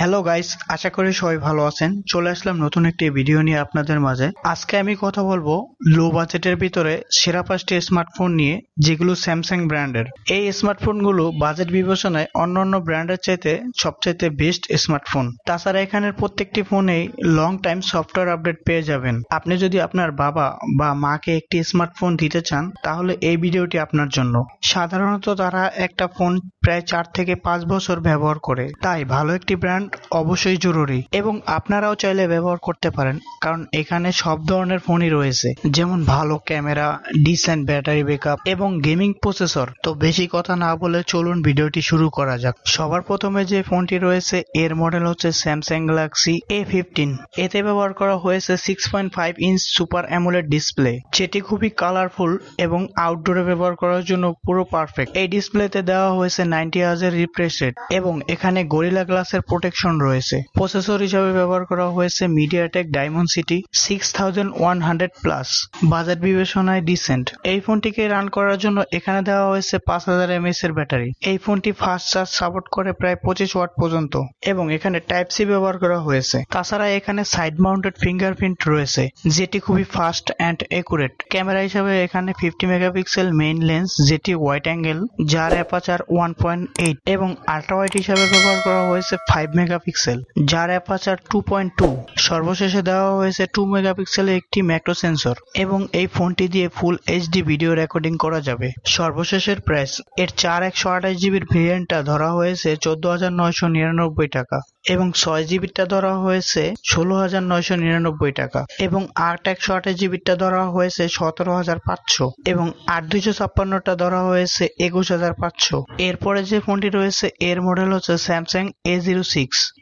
Hello guys, আশা করি সবাই ভালো আছেন। চলে আসলাম নতুন একটি ভিডিও নিয়ে আপনাদের মাঝে। আজকে আমি কথা বলবো লো বাজেটের ভিতরে সেরা 5টি স্মার্টফোন নিয়ে, যেগুলো স্যামসাং ব্র্যান্ডের। এই স্মার্টফোনগুলো বাজেট বিবেচনায় অন্যান্য ব্র্যান্ডের চাইতে সবচাইতে বেস্ট স্মার্টফোন। তাছাড়া এখানের প্রত্যেকটি ফোনেই লং টাইম সফটওয়্যার আপডেট পেয়ে যাবেন। আপনি যদি আপনার বাবা বা মাকে একটি স্মার্টফোন দিতে চান, তাহলে এই ভিডিওটি আপনার জন্য। সাধারণত তারা একটা ফোন প্রায় 4 থেকে 5 বছর ব্যবহার করে, তাই ভালো একটি ব্র্যান্ড অবশ্যই জরুরি। এবং আপনারাও চাইলে ব্যবহার করতে পারেন, কারণ এখানে সব ধরনের ফোনই রয়েছে, যেমন ভালো ক্যামেরা, ডিসেন্ট ব্যাটারি ব্যাকআপ এবং গেমিং প্রসেসর। তো বেশি কথা না বলে চলুন ভিডিওটি শুরু করা যাক। সবার প্রথমে যে ফোনটি রয়েছে এর মডেল হচ্ছে স্যামসাং গ্যালাক্সি A15। এতে ব্যবহার করা হয়েছে 6.5 ইঞ্চ সুপার অ্যামোলেড ডিসপ্লে, যেটি খুবই কালারফুল এবং আউটডোরে ব্যবহার করার জন্য পুরো পারফেক্ট। এই ডিসপ্লেতে দেওয়া হয়েছে 90 হার্জের রিফ্রেশ রেট এবং এখানে গরিলা গ্লাসের প্রোটেকশন রয়েছে। প্রসেসর হিসেবে ব্যবহার করা হয়েছে মিডিয়াটেক ডায়মন্ডসিটি 6100 প্লাস। বাজেট বিবেচনায় ডিসেন্ট। এই ফোনটিকে রান করার জন্য এখানে দেওয়া হয়েছে 5000 mAh এর ব্যাটারি। এই ফোনটি ফাস্ট চার্জ সাপোর্ট করে প্রায় 25 ওয়াট পর্যন্ত এবং এখানে টাইপ সি ব্যবহার করা হয়েছে। তাছাড়া এখানে সাইড মাউন্টেড ফিঙ্গারপ্রিন্ট রয়েছে, যেটি খুবই ফাস্ট অ্যান্ড একুরেট। ক্যামেরা হিসেবে এখানে 50 মেগাপিক্সেল মেইন লেন্স, যেটি ওয়াইড অ্যাঙ্গেল, যার অ্যাপারচার 1.8 এবং আল্ট্রা ওয়াইড হিসেবে ব্যবহার করা হয়েছে 5 মেগাপিক্সেল, যার অ্যাপারচার 2.2। সর্বশেষে দেওয়া হয়েছে 2 মেগাপিক্সেলের একটি ম্যাক্রো সেন্সর এবং এই ফোনটি দিয়ে ফুল এইচডি ভিডিও রেকর্ডিং করা যাবে। সর্বশেষের প্রাইস, এর 4 128GB ভেরিয়েন্টটা ধরা হয়েছে 14,999 টাকা এবং 6GB ধরা হয়েছে 16,999 টাকা এবং 8 128GB ধরা হয়েছে 17,500 এবং 8 256টা ধরা হয়েছে 21,500। এরপরে যে ফোনটি রয়েছে এর মডেল হচ্ছে স্যামসাং A06।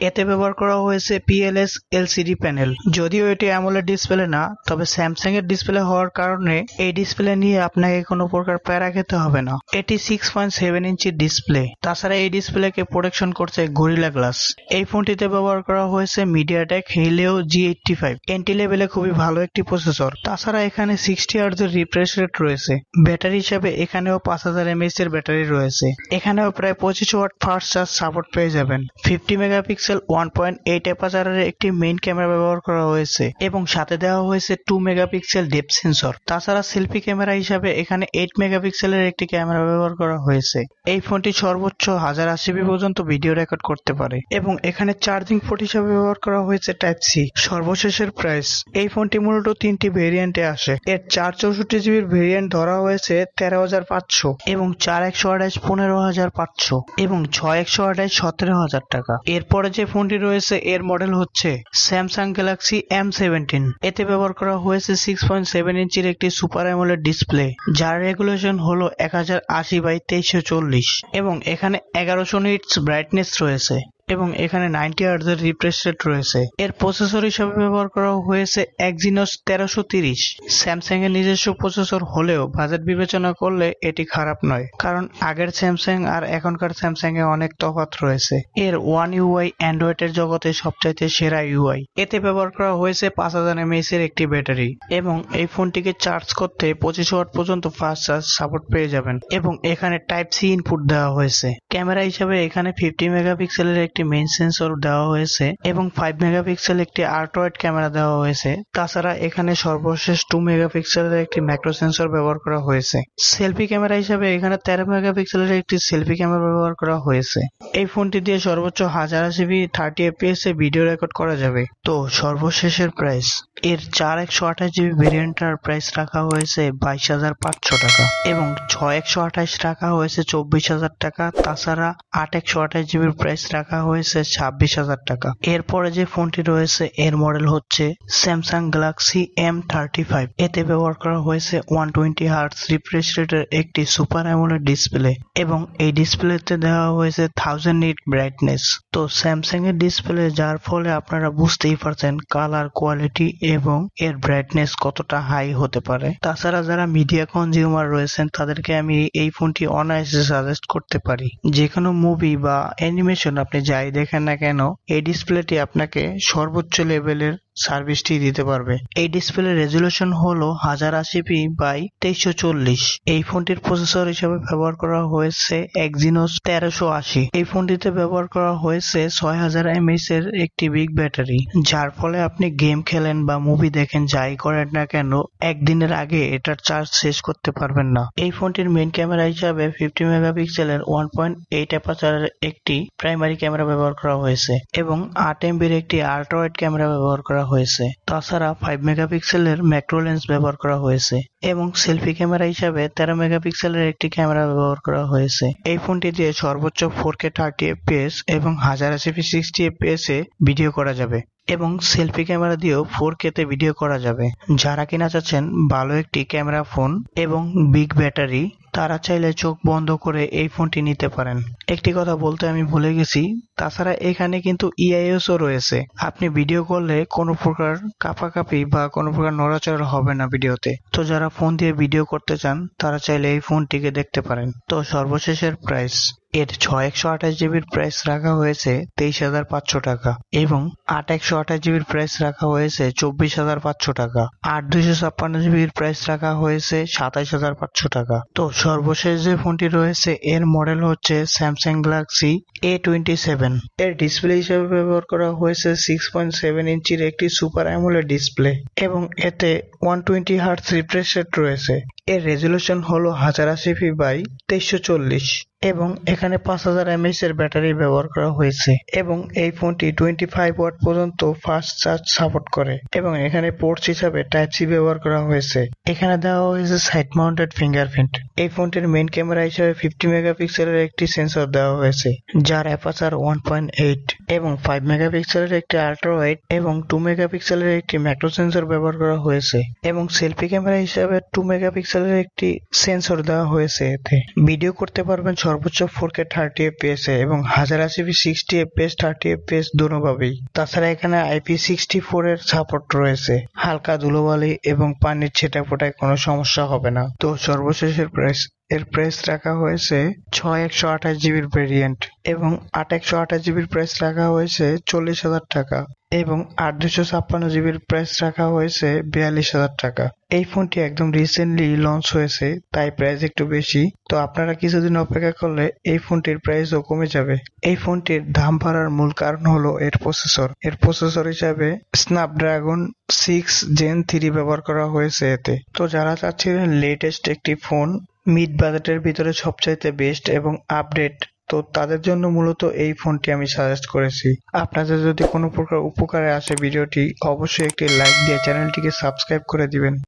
এতে ব্যবহার করা হয়েছে PLS LCD প্যানেল। যদিও এটি অ্যামোলেড ডিসপ্লে না, তবে স্যামসাং এর ডিসপ্লে হওয়ার কারণে এই ডিসপ্লে নিয়ে আপনাকে কোনো প্রকার প্যারা খেতে হবে না। এটি 6.7 ইঞ্চির ডিসপ্লে। তাছাড়া এই ডিসপ্লেকে প্রোটেকশন করছে গরিলা গ্লাস। এই ফোনটিতে ব্যবহার করা হয়েছে মিডিয়াটেক হেলিও G85। এন্ট্রি লেভেলে খুবই ভালো একটি প্রসেসর। তাছাড়া এখানে 60 হার্জের রিফ্রেশ রেট রয়েছে। ব্যাটারি হিসাবে এখানেও 5000 mAh এর ব্যাটারি রয়েছে। এখানেও প্রায় 25 ওয়াট ফাস্ট চার্জ সাপোর্ট পেয়ে যাবেন। 50 মেগাপিক্সেল 1.8 অ্যাপারচারের একটি মেইন ক্যামেরা ব্যবহার করা হয়েছে এবং সাথে দেওয়া হয়েছে 2 মেগাপিক্সেল ডেপথ সেন্সর। তাছাড়া সেলফি ক্যামেরা হিসাবে এখানে 8 মেগাপিক্সেলের একটি ক্যামেরা ব্যবহার করা হয়েছে। এই ফোনটি সর্বোচ্চ 1080p পর্যন্ত ভিডিও রেকর্ড করতে পারে এবং এখানে চার্জিং পোর্ট হিসাবে ব্যবহার করা হয়েছে টাইপ সি। সর্বশেষের প্রাইস, এই ফোনটি মূলত 3টি ভেরিয়েন্টে আসে। এর 464GB ভেরিয়েন্ট ধরা হয়েছে 13,500 এবং 4 128 15,500 এবং 6 128 17,000 টাকা। এরপরে যে ফোনটি রয়েছে এর মডেল হচ্ছে স্যামসাং গ্যালাক্সি M17। এতে ব্যবহার করা হয়েছে 6.7 ইঞ্চির একটি সুপার অ্যামোলেড ডিসপ্লে, যার রেগুলেশন হলো 1080x2340 এবং এখানে 1100 নিটস ব্রাইটনেস রয়েছে এবং এখানে 90 হার্জের রিফ্রেশ রেট রয়েছে। এর প্রসেসর হিসেবে ব্যবহার করা হয়েছে Exynos 1330। স্যামসাং এর নিজস্ব প্রসেসর হলেও বাজেট বিবেচনা করলে এটি খারাপ নয়, কারণ আগের স্যামসাং আর এখনকার স্যামসাং এ অনেক তফাৎ রয়েছে। এর ওয়ান ইউআই অ্যান্ড্রয়েডের জগতে সবচাইতে সেরা ইউআই। এতে ব্যবহার করা হয়েছে 5000 mAh এর একটি ব্যাটারি এবং এই ফোনটিকে চার্জ করতে 25 ওয়াট পর্যন্ত ফাস্ট চার্জ সাপোর্ট পেয়ে যাবেন এবং এখানে টাইপ সি ইনপুট দেওয়া হয়েছে। ক্যামেরা হিসাবে এখানে 50 মেগাপিক্সেলের একটি মেইন সেন্সর দেওয়া হয়েছে এবং 5 মেগাপিক্সেল একটি আল্ট্রা ওয়াইড ক্যামেরা দেওয়া হয়েছে। তাছাড়া এখানে সর্বশেষ 2 মেগাপিক্সেলের একটি ম্যাক্রো সেন্সর ব্যবহার করা হয়েছে। সেলফি ক্যামেরা হিসাবে এখানে 13 মেগাপিক্সেলের একটি সেলফি ক্যামেরা ব্যবহার করা হয়েছে। এই ফোনটি দিয়ে সর্বোচ্চ 1080p 30fps এ ভিডিও রেকর্ড করা যাবে। তো সর্বশেষের প্রাইস, এর 4 128GB ভেরিয়েন্টটার প্রাইস রাখা হয়েছে 22,500 টাকা এবং 6 128 রাখা হয়েছে 24,000 টাকা। তাছাড়া 8 128GB প্রাইস রাখা হয়েছে 26,000 টাকা। এরপরে যে ফোনটি রয়েছে এর মডেল হচ্ছে স্যামসাং গ্যালাক্সি M35। এতে ব্যবহার করা হয়েছে 120 হার্টজ রিফ্রেশ রেটের একটি সুপার অ্যামোলেড ডিসপ্লে এবং এই ডিসপ্লেতে দেওয়া হয়েছে 1000 নিট ব্রাইটনেস। তো স্যামসাং এর ডিসপ্লে, যার ফলে আপনারা বুঝতেই পারছেন কালার কোয়ালিটি এবং এর ব্রাইটনেস কতটা হাই হতে পারে। তাছাড়া যারা মিডিয়া কনজিউমার রয়েছেন তাদেরকে আমি এই ফোনটি অনায়াসে সাজেস্ট করতে পারি। যে কোনো মুভি বা অ্যানিমেশন আপনি যাই দেখেন না কেন, এই ডিসপ্লেটি আপনাকে সর্বোচ্চ লেভেলের সার্ভিসটি দিতে পারবে। এই ডিসপ্লে রেজুলেশন হলো 1080p/2340। এই ফোনটির প্রসেসর হিসেবে ব্যবহার করা হয়েছে Exynos 1380। এই ফোনটিতে ব্যবহার করা হয়েছে 6000 mAh এর একটি বিগ ব্যাটারি, যার ফলে আপনি গেম খেলেন বা মুভি দেখেন, যাই করেন না কেন একদিনের আগে এটার চার্জ শেষ করতে পারবেন না। এই ফোনটির মেইন ক্যামেরা হিসাবে 50 মেগাপিক্সেলের 1.8 অ্যাপারচারের একটি প্রাইমারি ক্যামেরা ব্যবহার করা হয়েছে এবং 8 এমবির একটি আল্ট্রা ওয়াইড ক্যামেরা ব্যবহার করা হয়েছে। তাছাড়া 5 মেগাপিক্সেলের ম্যাক্রো লেন্স ব্যবহার করা হয়েছে এবং সেলফি ক্যামেরা হিসাবে 13 মেগাপিক্সেলের একটি ক্যামেরা ব্যবহার করা হয়েছে। এই ফোনটি দিয়ে সর্বোচ্চ 4K 30fps এবং 1080p 60fps এ ভিডিও করা যাবে এবং সেলফি ক্যামেরা দিয়েও 4K তে ভিডিও করা যাবে। যারা কিনা চাচ্ছেন ভালো একটি ক্যামেরা ফোন এবং বিগ ব্যাটারি, তারা চাইলে চোখ বন্ধ করে এই ফোনটি নিতে পারেন। একটি কথা বলতে আমি ভুলে গেছি, তাছাড়া এখানে কিন্তু ইআইএস ও রয়েছে। আপনি ভিডিও করলে কোনো প্রকার কাঁপাকাঁপি বা কোনো প্রকার নড়াচড়া হবে না ভিডিওতে। তো যারা ফোন দিয়ে ভিডিও করতে চান তারা চাইলে এই ফোনটিকে দেখতে পারেন। তো সর্বশেষের প্রাইস, এর 6128জিবির প্রাইস রাখা হয়েছে 23,500 টাকা এবং 8128জিবির প্রাইস রাখা হয়েছে 24,500 টাকা। 8256জিবির প্রাইস রাখা হয়েছে 27,500 টাকা। তো সর্বশেষ যে ফোনটি রয়েছে এর মডেল হচ্ছে স্যামসাং গ্যালাক্সি A27। এর ডিসপ্লে হিসেবে ব্যবহার করা হয়েছে 6.7 ইঞ্চির একটি সুপার অ্যামোলেড ডিসপ্লে এবং এতে 120 হার্টজ রিফ্রেশ রেট রয়েছে। এর রেজুলেশন হলো 1080p/2340 এবং এখানে 5000 mAh এর ব্যাটারি ব্যবহার করা হয়েছে এবং এই ফোনটি 25 ওয়াট পর্যন্ত ফাস্ট চার্জ সাপোর্ট করে এবং এখানে পোর্টস হিসাবে টাইপ সি ব্যবহার করা হয়েছে। এখানে দেওয়া হয়েছে সাইড মাউন্টেড ফিঙ্গারপ্রিন্ট। এই ফোনটির মেইন ক্যামেরা হিসাবে 50 মেগাপিক্সেলের একটি সেন্সর দেওয়া হয়েছে, যার অ্যাপারচার 1.8 এবং 5 মেগাপিক্সেলের একটি আল্ট্রা ওয়াইড এবং 2 মেগাপিক্সেলের একটি ম্যাক্রো সেন্সর ব্যবহার করা হয়েছে এবং সেলফি ক্যামেরা হিসাবে 2 মেগাপিক্সেলের একটি সেন্সর দেওয়া হয়েছে। এতে ভিডিও করতে পারবেন সর্বোচ্চ 4K 30fps এবং 1080p 60fps 30fps দুটোভাবেই। তাছাড়া এখানে IP64 এর সাপোর্ট রয়েছে। হালকা ধুলোবালি এবং পানির ছিটাফোঁটায় কোনো সমস্যা হবে না। তো সর্বশেষের প্রাইস, এর প্রাইস রাখা হয়েছে 6128জিবির ভেরিয়েন্ট এবং 8128জিবির প্রাইস রাখা হয়েছে 40,000 টাকা এবং 8256জিবির প্রাইস রাখা হয়েছে 42,000 টাকা। এই ফোনটি একদম রিসেন্টলি লঞ্চ হয়েছে, তাই প্রাইস একটু বেশি। তো আপনারা কিছুদিন অপেক্ষা করলে এই ফোনটির প্রাইসও কমে যাবে। এই ফোনটির দাম বাড়ার মূল কারণ হলো এর প্রসেসর। এর প্রসেসর হিসাবে স্ন্যাপড্রাগন 6 Gen 3 ব্যবহার করা হয়েছে এতে। তো যারা চাচ্ছিলেন লেটেস্ট একটি ফোন মিড বাজেটের ভিতরে সবচাইতে বেস্ট এবং আপডেট, তো তাদের জন্য মূলত এই ফোনটি আমি সাজেস্ট করেছি। আপনাদের যদি কোনো প্রকার উপকারে আসে ভিডিওটি, অবশ্যই একটি লাইক দিয়ে চ্যানেলটিকে সাবস্ক্রাইব করে দিবেন।